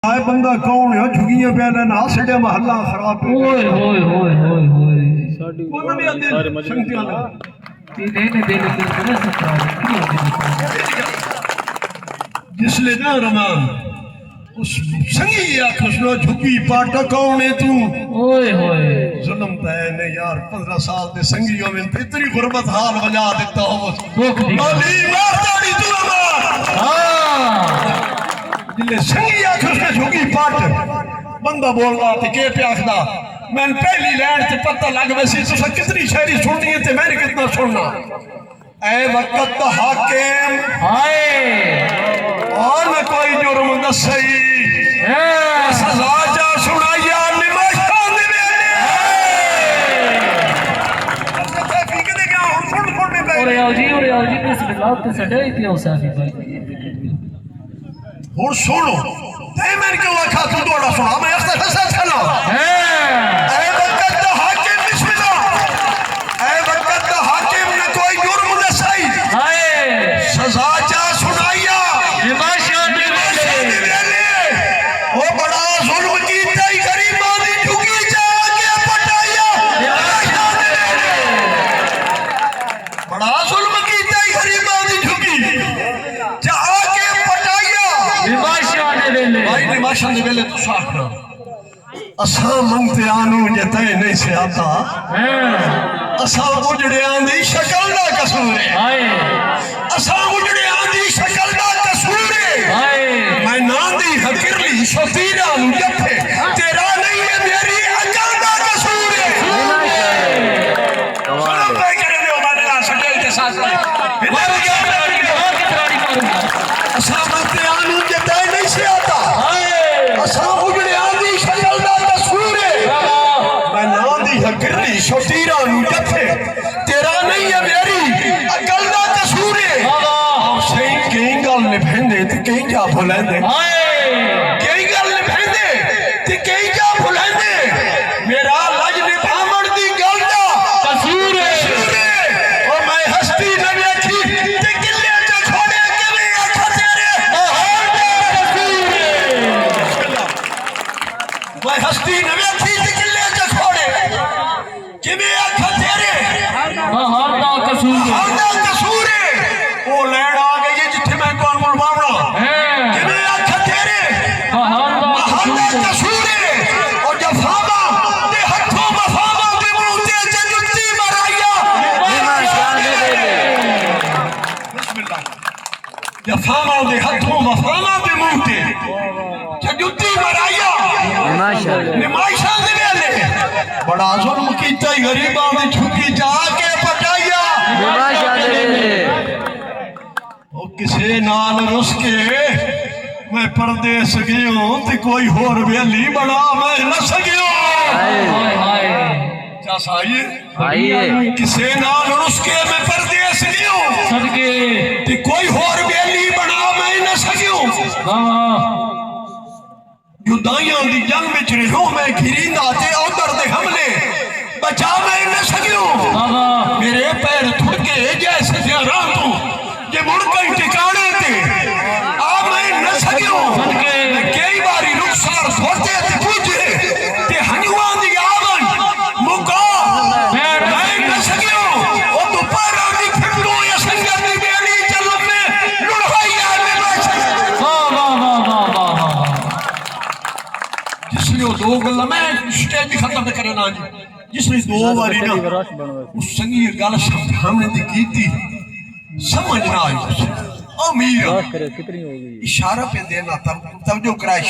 आए बंदा कौन है झुगियां पे ना सड़े महल्ला खराब है ओए होए होए होए होए कौन ने आदे संगतियां ने देने देने के पूरा सत्ता जिसले ना रमान उस संगी आखसनो झुगी पाट कौन है तू ओए होए जुल्म तय ने यार 15 साल दे संगियों में इतनी गुर्बत हाल बजा देता हो अली मार दाड़ी तू रमान हां जिले संगी आखसनो झुगी पाट बंदा बोलदा ते के पे आखदा मैं पहली लैंड ते पता लग वैसी तुसा कितनी शायरी सुननी है ते मैंने कितना सुनना ए वक्त हाकिम हाय और न कोई जुर्म दसई सजा जा सुनाया निमशान दे वेले की दे क्या सुन सुन में ओरे आओ जी बिस्मिल्लाह तो सड़े क्यों साफी भाई हुन सुनो ते मैंने क्यों आखा तू दोड़ा सुना मैं ऐसा सच खला ए वक्त हाकिम बिस्मिल्लाह ए वक्त हाकिम न कोई जुर्म दसई हाय सजा जा सुनाया निमशान दे वेले ओ बड़ा जुल्म कीता ही गरीबां दी झुकी जा के पटाया निमशान दे वेले बड़ा जुल्म कीता ही गरीबां दी झुकी जा के पटाया निमशान दे वेले भाई निमशान दे वेले तू साखना असा मंगते आनू जते नहीं से आता असा उजड़े आंदी शक्ल दा कसूर है हाय असा उजड़े आंदी शक्ल दा कसूर है हाय मैं नांदी हकीरली शतीरा नु जफे तेरा नहीं है मेरी अकल दा कसूर है सलाम भाई करे दे माने ना सके के साथ मर गया असा मंगते आनू जते नहीं से आता असा उजड़े आंदी शक्ल दा कसूर है मैं नांदी हकीरली शतीरा नु जफे तेरा नहीं है मेरी अकल दा कसूर है सही कई गल निभेंदे ते कई जा भुलेंदे कई गल निभेंदे ते कई जा भुलेंदे मेरा लज निभावण दी गल दा कसूर है ओ मैं हस्ती न वेखी ते किले च छोड़े किवें आखा तेरे कसूर है मैं हस्ती न वेखी ते किले च छोड़े किवें आखा तेरे हर दा कसूर है हरदा कसूर है ओ लैण आ गई है जिथे मैं कौन मुलवावना किवें आखा तेरे हर दा हरदा कसूर है और जफावा ते हथों वफावा दे मुंह ते जुत्ती मराया बिस्मिल्लाह जफावा दे हथों वफावा दे मुंह ते जुत्ती मराया निमाशा दे वेले बड़ा जुल्म कीता ही गरीबां दी झुकी जा के पटाया ओ किसे नाल रुस के मैं परदेस गयो ते कोई होर वेली बड़ा मैं न सकियो हाय हाय क्या साहिए किसे नाल रुस के मैं परदेस गयो सदके ते कोई होर वेली बड़ा मैं न सकियो जुदाइयां दी जंग विच रहो मैं घिरींदा ते उधर दे हमले बचा मैं न सकियो मेरे पैर थुड़के जैसे जरा तू जे मुड़ कई ठिकाने ते आ मैं न सकियो मैं कई बारी रुखसार सोते ते पूजे ते हंजुआं दी आवन मुका मैं न सकियो ओ तू पारा दी फिरो या संगत दी बेली चल में लुढ़ाइया में बच वाह वाह वाह वाह वाह जिसने दो गल्ला मैं स्टेज खत्म करना जी जिसने दो बारी ना उस संगी गल सामने दी कीती समझ ना आई अमीर इशारा पे देना तब जो कराए